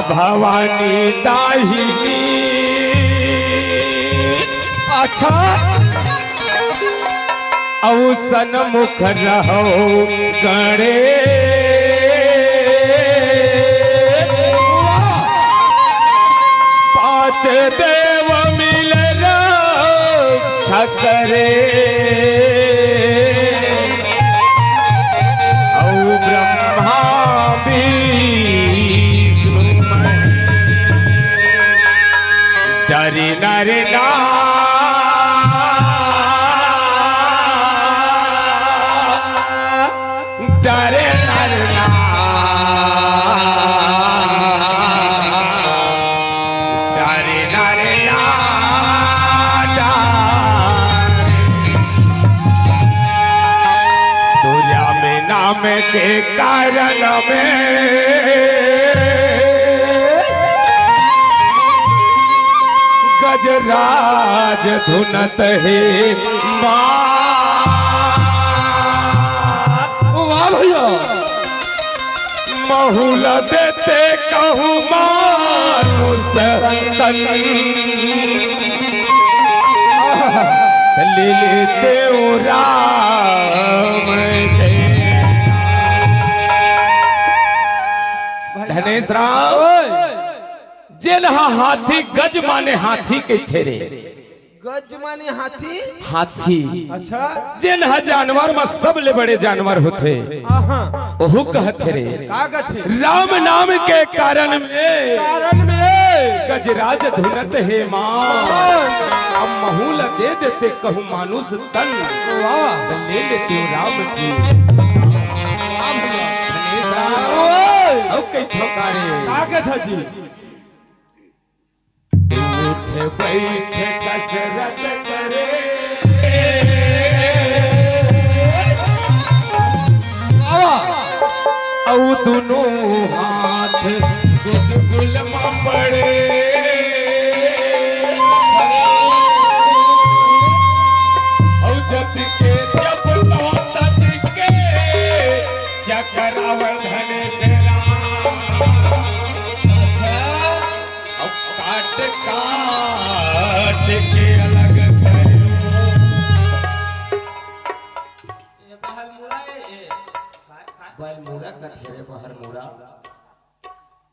भवानी दाहिनी। अच्छा औसन मुख रहो गणे, पांच देव मिल रक्षा करे, औ ब्रह्मा विष्णु डरि नर डरे नर डरे नर दुनिया में नाम के कारण में गजराज धुनत है भैया महुल देते कहूँ मानुष तन, ले लेते राम के। धनेश राम जिन्हा हाथी गज माने हाथी के थेरे, गज माने हाथी, हाथी अच्छा जिन्हा जानवर में सबले बड़े जानवर होते ओहु कहते रे, का कहते राम नाम के कारण में गजराज धुनत है मां, अब महूल दे देते कहूँ मानुष तन, ले लेते राम की। कई ठोकारे का कहता जी उठ बैठ कसरत करे, औ दोनों हाथ गुलगुल में पड़े, औ जत के जब तो तत के चकरावल धने तेरा, काट काट के अलग करो। ये बहल मुड़ा है, ये बल मुड़ा कथेरे बहर मुड़ा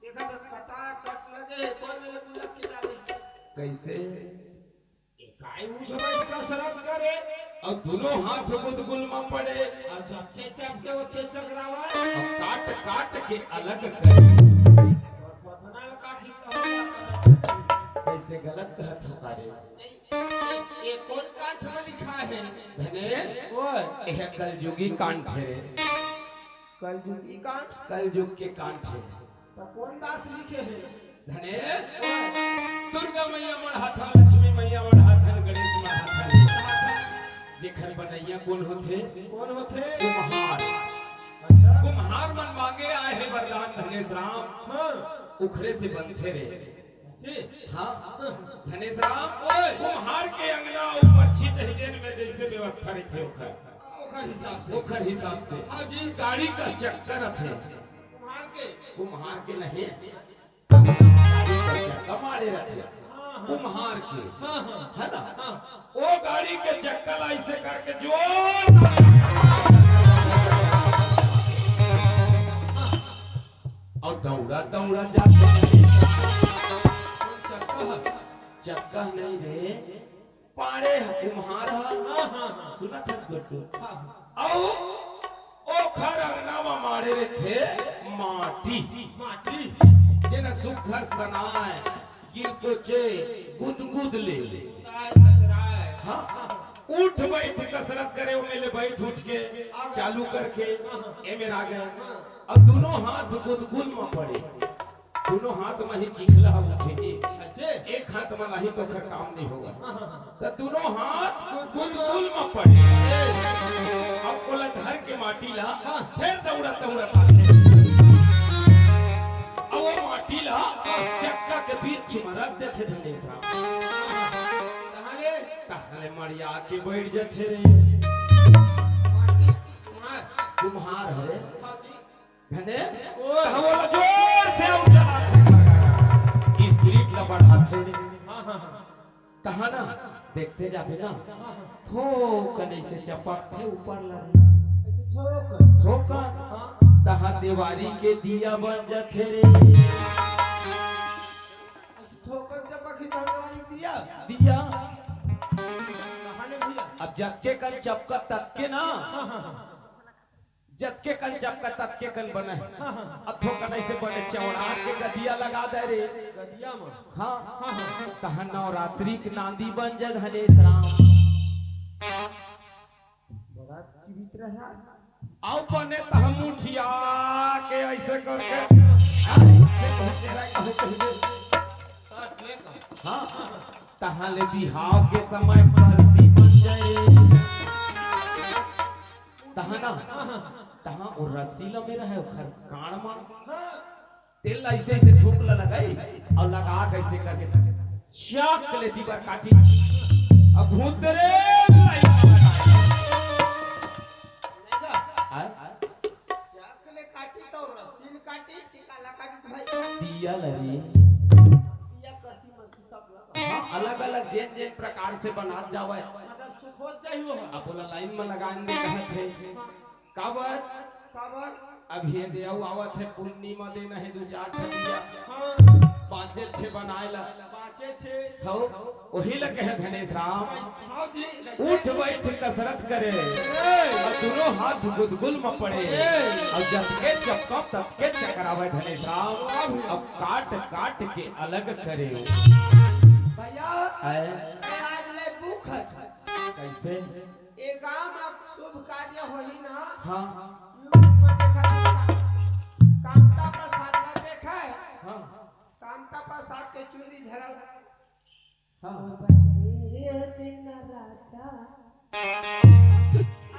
देखा तो कटा कट लगे कौन मेरे मुड़ा किताबे कैसे काय उठ बैठ कसरत करे और दोनों हाथ गुदगुल में पड़े, अच्छा केचक के वो केचक रावा और काट काट के अलग करे। फसना काठी तो कैसे गलत कहत हो कारे? ये कौन काठ में लिखा है धनेश ओए यह कलयुगी कांठ है, कलयुगी काठ कलयुग के कांठ है। तो कौन दास लिखे है धनेश दुर्गा मैया मढ़ाथा, लक्ष्मी मैया मढ़ाथा, गणेश मढ़ाथा, जेखर बनैया कौन होते कुम्हार। अच्छा कुम्हार मन मांगे आए हैं वरदान धनेश राम, हां उखरे से बनते रे। हाँ धनेश राम कुम्हार के अंगना ऊपर छीट जेन में जैसे व्यवस्था रहते ओखर हिसाब से हां जी गाड़ी का चक्कर थे कुम्हार के नहीं गाड़ी का चक्कर मारे रहते कुम्हार के है ना, वो गाड़ी के चक्कर ऐसे करके जो और दौड़ा दौड़ा जाते चक्का नहीं रे पाड़े कुम्हार सुना था छोटू औ ओ खर अंगना में मारे रे थे माटी जेना सुखर सनाय गिर कोचे गुदगुद ले हाँ उठ बैठ कसरत करे वो मेले बैठ उठ के चालू करके ए मेरा गए अब दोनों हाथ गुदगुल में पड़े, दोनों हाथ में ही चिखला उठे, एक हाथ में नहीं तो खर काम नहीं होगा, तो दोनों हाथ गुदगुल में पड़े। अब कोला धर के माटी ला फिर दौड़ा दौड़ा अब वो माटी ला चक्का के बीच में रख देते धनेश राम, कहले मरिया के बैठ जाते रे कुम्हार है धनेश बोला जोर से उठला कहा ना देखते जाबे ना थो कने से चपक थे ऊपर लगे ऐसे ठोक थोका हाँ तहा दीवारी के दिया बन जाते रे ऐसे ठोकर चपकी धरवाली दिया दिया नहाने भैया अब जक्के कन चपका तत्के ना जत्के कन चपका तत्के कन बने अब थो कने से बने चौड़ा के गदिया लगा दे रे गदिया में हाँ तहा नवरात्रि के नांदी बन जद हलेश राम बड़ा जीवित रहा आओ बने तह मुठिया के ऐसे करके हाँ तहा ले बिहाव के समय परसी बन जाए तहा ना तहा और रसीला में रहे खर कान में तेल ऐसे ऐसे थूक लगाई और लगा कैसे करके चाक लेती पर काटी अब भूतरे चाकले काटी तो रसील काटी टीका काटी तो भाई दिया लगी दिया कसी मत सब लगा हाँ अलग अलग जेन जेन प्रकार से बना जावे मतलब से खोज चाहिए हो अब बोला लाइन में लगाने दे कहे थे काबर काबर अब ये दे आवत है पूर्णिमा देना है 2-4 ठिया हां 5-6 बनाएला बाचे छे हो वही लगे है धनेश राम हां जी उठ बैठ कसरत करे और दोनों हाथ गुदगुल में पड़े और जतके चपका ततके चकरावे धनेश राम अब काट काट के अलग करे भैया है आज ले भूख है कैसे ए गांव में शुभ कार्य होई ना हाँ यूट्यूब में देखा कामता प्रसाद ने देखा है हाँ कामता प्रसाद के चुंदी झरल हाँ ये दिन राजा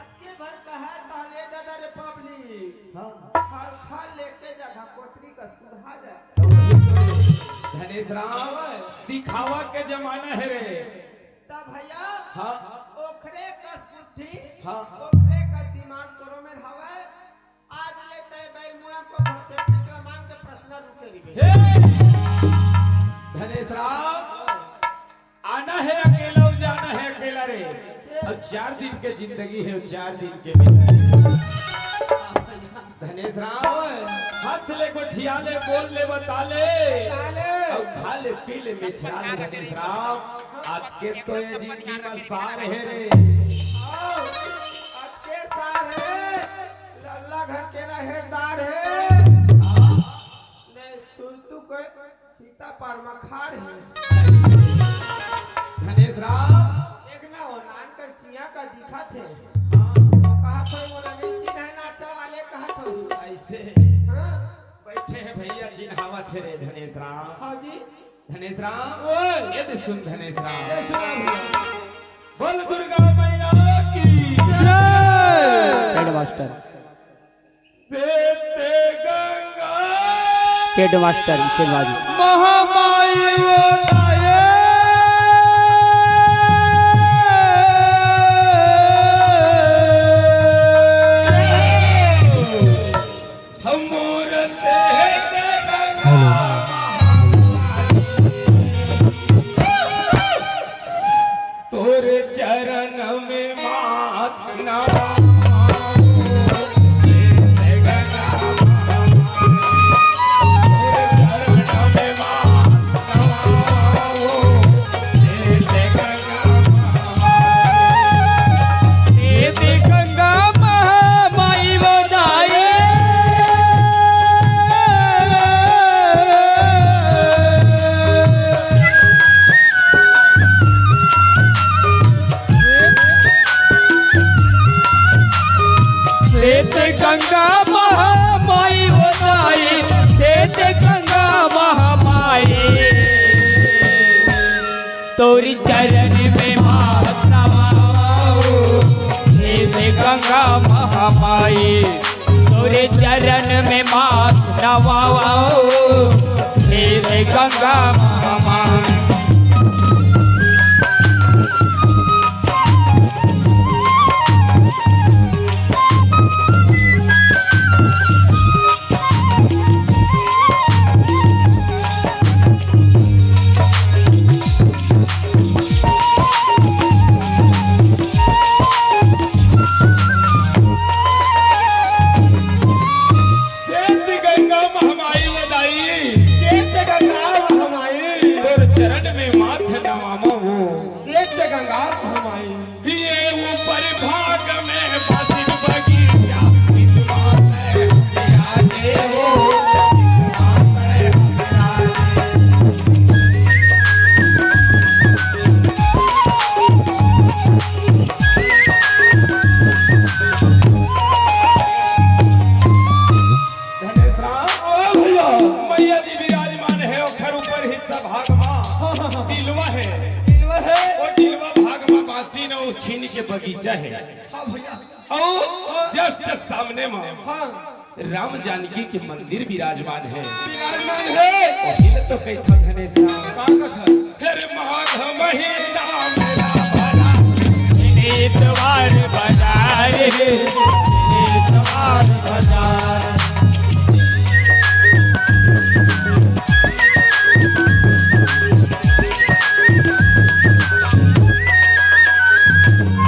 अक्के भर कहा तहले दादा रे पब्लिक हाँ हर फल लेके जा कोतरी का सुधा जा धनेश राम दिखावा के जमाना है रे तब भैया हाँ ओखरे का बुद्धि हाँ ओखरे का दिमाग तोरो में हवे आज लेते बैल मुआ को से टिकला मांग के प्रश्न रुके रिबे हे! धनेश राम आना है अकेला और जाना है अकेला रे और 4 दिन के जिंदगी है 4 दिन के मिले धनेश राम हंस ले गोठिया ले बोल ले बता ले और खा ले पी ले मिछड़ा ले धनेश राम आज के तो ये जिंदगी में सार है रे अक्के सार है लल्ला घर के रहेदार है ने सुनतु को सीता पर मखार है धनेश राम देखना हो नान का चिया का दिखा थे कहा तो बोला नहीं चिन्ह नाचा वाले कहा तो ऐसे हां बैठे हैं भैया चिन्हावत है रे धनेश राम हां जी धनेश राम ओए ये दे सुन धनेश राम ये सुना भैया बोल दुर्गा मैया की जय हेडमास्टर से ते गंगा हेडमास्टर चलवाजी महामाई ओलाए हम मूरते ते गंगा तोरे चरण में मात नवा गंगा महामाई होताई श्वेत गंगा महामाई तोरी चरण में मात नवाओ श्वेत गंगा महामाई तोरे चरण में मात नवाओ श्वेत गंगा महामाई बगीचा है हाँ भैया और जस्ट सामने में हाँ राम जानकी के मंदिर विराजमान है। विराजमान है। वही में तो कही था धनेश राम ताकत है। फिर माघ महीना मेला भरा इतवार बाजार इतवार बाजार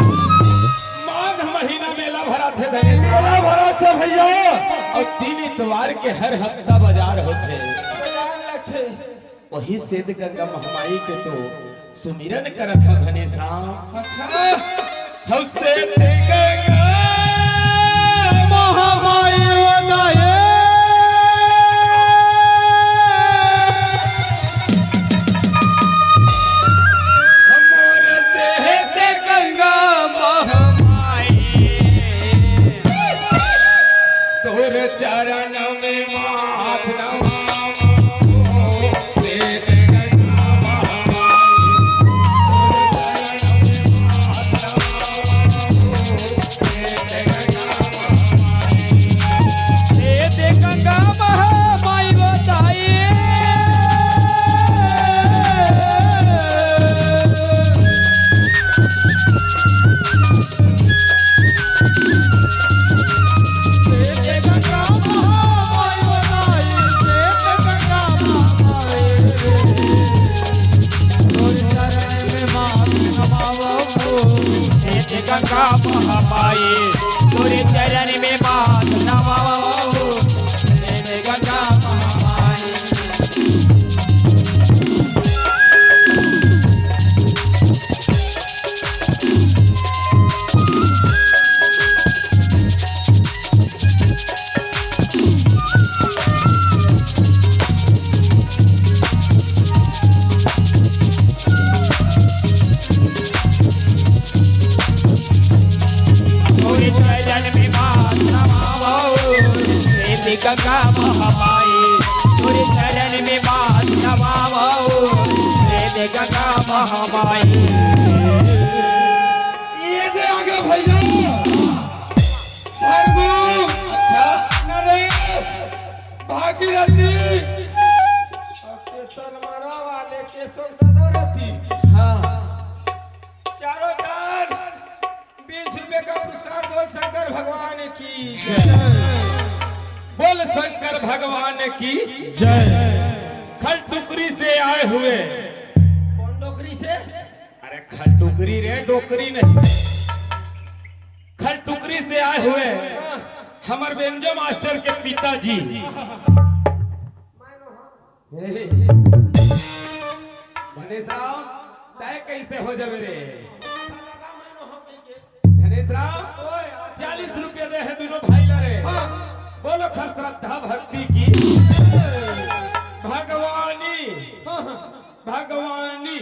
माघ महीना मेला भरा थे धनेश मेला भरा थे भैया। और 3 इतवार के हर हफ्ता बाजार होते बाजार लगते। वही सेद गंगा महामाई के तो सुमिरन करत था धनेश राम। अच्छा हौसे ते गंगा महामाई वदाये हमरे देह ते गंगा महामाई तोर चरण में माथ नमामो सेद गंगा महामाई ते गंगा महामाई बताइए गंगा महामाई तोरे चरण में माथ नमाओ गंगा महामाई तोरे चरण में माथ नमाओ गंगा महामाई तोरे चरण में माथ नमाओ गंगा महामाई ये दे आगे भैया प्रभु अच्छा नरेश भागीरथी केसर मरा वाले केशव ददरती हाँ चारों दान 20 रुपए का पुरस्कार बोल शंकर भगवान की बोल शंकर भगवान की जय। खल टुकरी से आए हुए कौन नौकरी से अरे खल टुकरी रे डोकरी नहीं खल टुकरी से आए हुए हमर व्यंजो मास्टर के पिताजी धनेश राम तय कैसे हो जावे रे धनेश राम 40 रुपये दे है दोनों भाई लरे बोलो खर श्रद्धा भक्ति की भगवानी भगवानी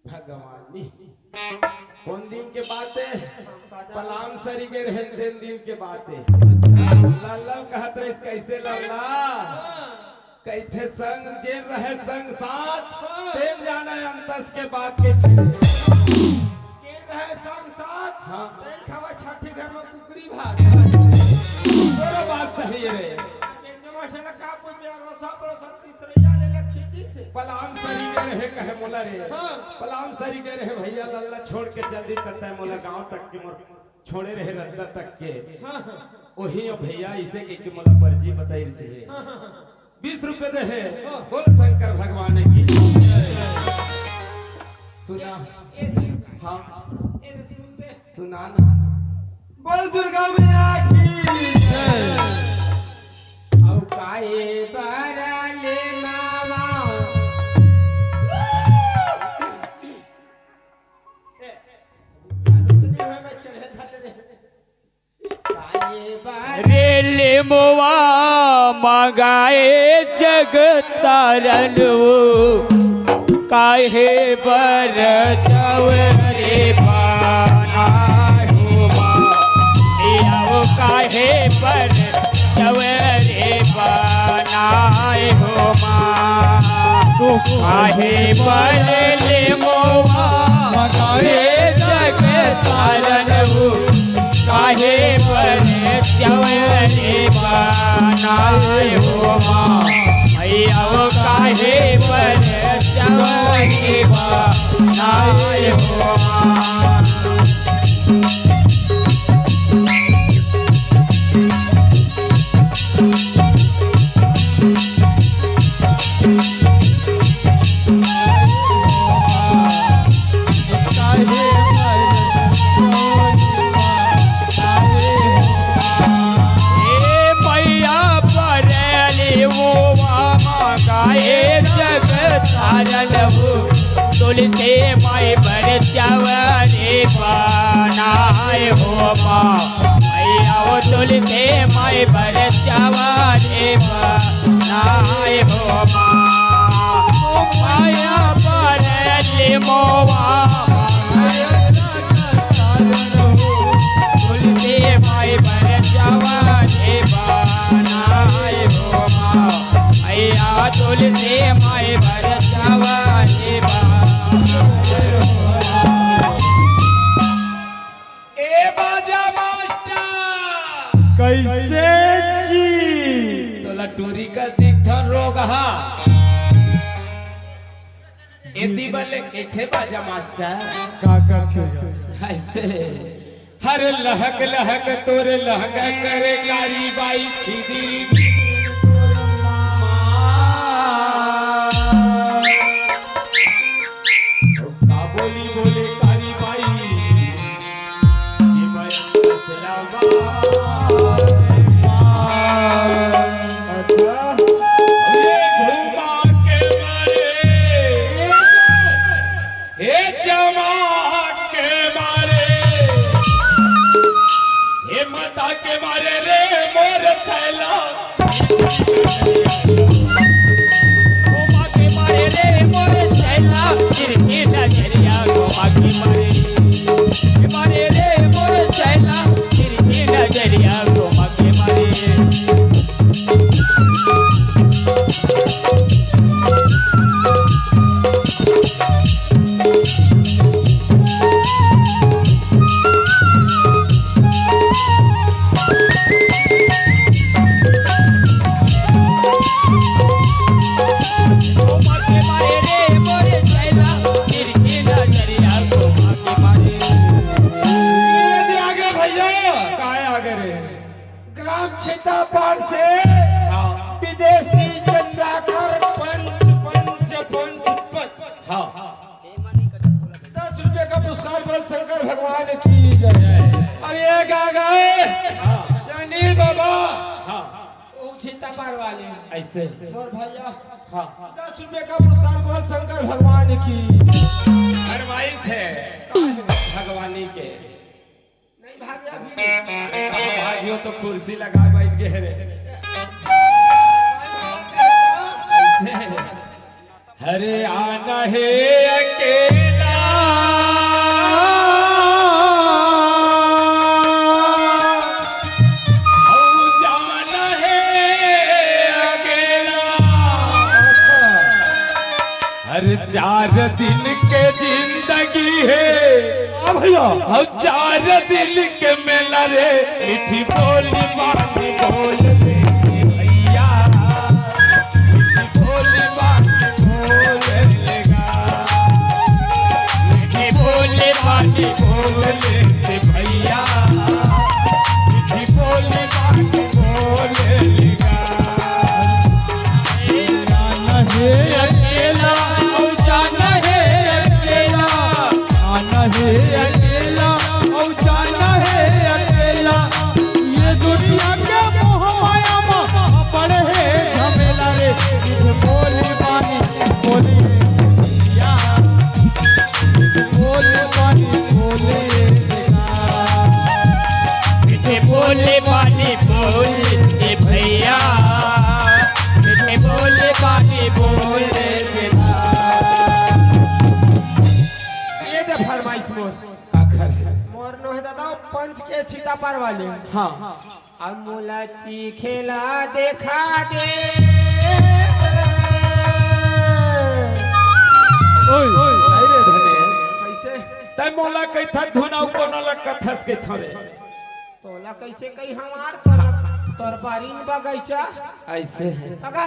भगवानी कौन दिन के बात है पलाम सरी के रहन दिन के बात है लल्ला कहत रहे कैसे लल्ला कैथे संग जेन रहे संग साथ तेन जाना अंतस के बात के छे के रहे संग साथ हाँ। तेल खावा छठी घर में कुकरी भात तोरा बात सही रे केंद्र मसाला का कोई बियाह सब रोशन तीसरिया ले ले खींची से पलाम सरी के रहे कहे मोला रे हाँ। पलाम सरी के रहे भैया लल्ला छोड़ के जल्दी करता है मोला गांव तक के मोर छोड़े रहे रद्दा तक के वही भैया इसे के मोला मर्जी बताई रही 20 रुपए दे है बोल शंकर भगवान की सुना हाँ सुना ना बोल दुर्गा मैया की जय। औ काए बरले मावा रेले मोवा मंगाए जगतारन काहे बर जवरे पाना हुमा आओ काहे पर जवरे पाना हुमा तू काहे पर ले मोवा मंगाए जग कारण हो काहे पर चवरे बनाए हो माँ मैया वो काहे पर चवरे बनाए हो माँ तुलसे माई पर चवरे बनाए हो माँ मैया वो तुलसे माई पर चवरे बनाए हो माँ माया पर मोवा तुलसे माई पर चवरे बनाए हो माँ मैया तुलसे माई पर चवरे कैसे जी तो लटूरी का दिखन रोग हा एती बले केथे बाजा मास्टर का खेगा ऐसे हर लहक लहक तोरे लहंगा करे कारी बाई सीधी का बोली बोले कारी बाई जी मैं सलामा के मारे रे मोर छैला गोमा के मारे रे मोर छैला तिरछी नजरिया गोमा के मारे रे मोर छैला तिरछी नजरिया गोमा के मारे पार से विदेशी चंदा कर पंच पंच पंच पंच हाँ 10 रुपए का पुरस्कार बल शंकर भगवान की जय। अब ये गा गए यानी बाबा सीता पार वाले ऐसे और भैया हाँ 10 रुपए का पुरस्कार बल शंकर भगवान की फरमाइश है भगवानी के नहीं भाग्या भी भागियो तो कुर्सी लगा बैठ गए रे हरे आना है अकेला औ जाना है अकेला हर 4 दिन के जिंदगी है भैया और 4 दिन के मेला रे मीठी बोली बानी बोल दे भैया मीठी बोली बानी बोल लेगा मीठी बोली बानी बोल ले भैया मीठी बोली बानी बोल लेगा अकेला और जाना है अकेला आना है अकेला और जाना है अकेला ये दुनिया के मोह माया में पड़े है झमेला रे बोली बानी बोली या बोली बानी बोले बोले बानी बोले भैया बोले बानी बोले ये दे फरमाइश मोर आखर है मोर नो है दादा पंच के सीता पार वाले हाँ अब मुलाची खेला देखा दे अरे धनेश कैसे तय मोला कैथा धुनाउ कोनो ला कथस के थरे तोला कैसे कही हमार तोर बारीन बगीचा ऐसे है अगा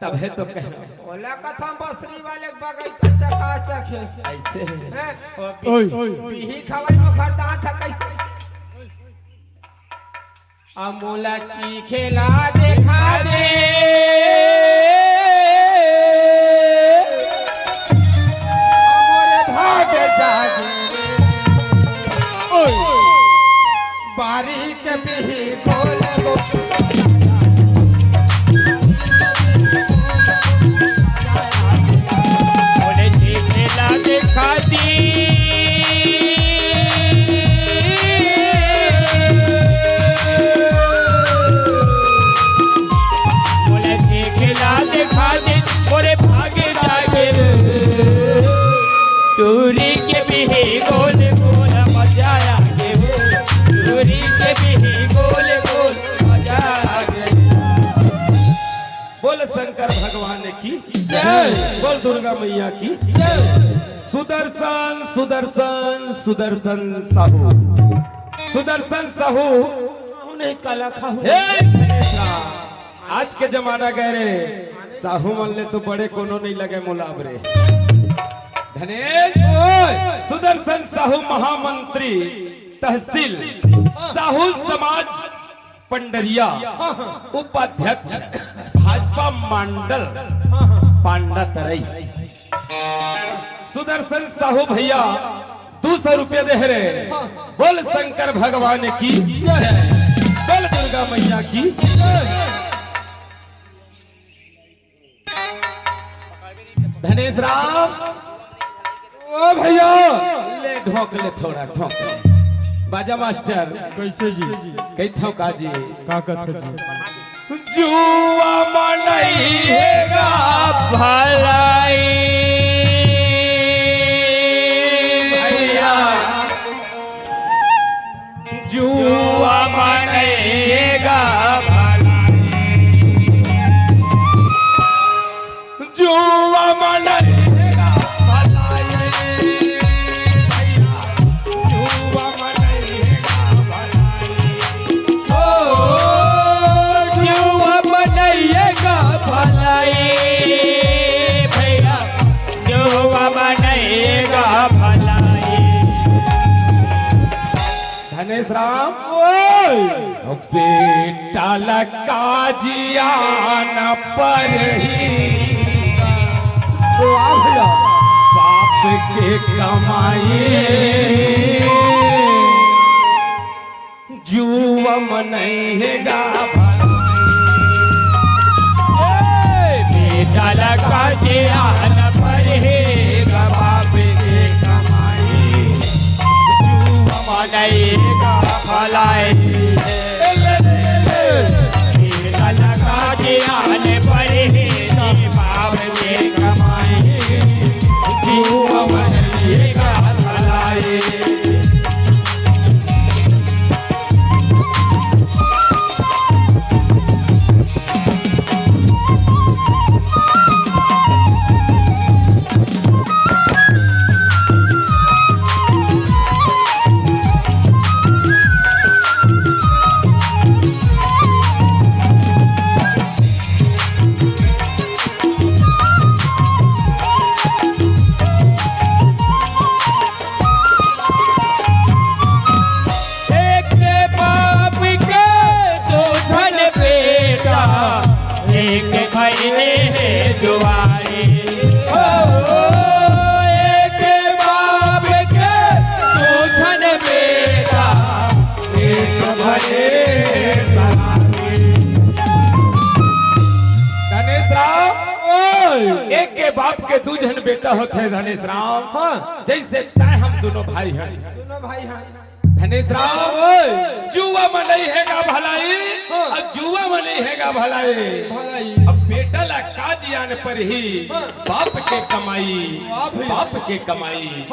तब है तो कह ओला कथा बसरी वाले बगीचा चकाचक है ऐसे है ओए बिही खवाई में खरदा था कैसे अमोला चीखेला देखा दे अमोरे भाग जागे ओए बारीक बिही गोल ओले चीखेला देखा दी ओले चीखेला देखा दी ओरे भागे जागे टूरी के बिही गोल गोल मजा आ गे टूरी के बिही गोल गोल मजा आ गे बोल शंकर भगवान की जय। बोल दुर्गा मैया की सुदर्शन सुदर्शन सुदर्शन साहू सुदर्शन साहू नहीं कला खाऊ हे धनेशा, आज के जमाना गए रे साहू मन ले तो बड़े कोनो नहीं लगे मुलाब रे धनेश सुदर्शन साहू महामंत्री तहसील साहू समाज पंडरिया उपाध्यक्ष भाजपा मंडल पांडा तरई सुदर्शन साहू भैया 200 रुपये दे रे बोल शंकर भगवान की बोल दुर्गा मैया की धनेश राम ओ भैया ले ढोक ले थोड़ा ढोक ले बाजा मास्टर कैसे जी कैथो काजी का कथे जी जुआ मनैगा भलाई भैया जुआ मनैगा भलाई जुआ मनैगा भलाई भैया जुआ मनैगा भलाई जुआ बनैएगा भलाई भैया जुआ बनैएगा भलाई धनेश राम बेटा लगा जियान पर ही बाप के कमाई जुआ मनैगा बेटा लगा जियान पर है बाप के कमाई जुआ बनैएगा भलाई बेटा लगा जियान पर है बाप के कमाई जुआ बनैएगा भलाई एक बाप के दो धन बेटा एक खैले है जुआरी एक बाप के दो धन बेटा एक भले धनेश राम एक के बाप के दू जन बेटा होते हैं धनेश राम हाँ। जैसे तय हम दोनों भाई हैं दोनों भाई हैं धनेश राम जुआ में नहीं हैगा भलाई और जुआ में नहीं हैगा भलाई भलाई अब बेटा ला काज आने पर ही बाप के कमाई बाप के कमाई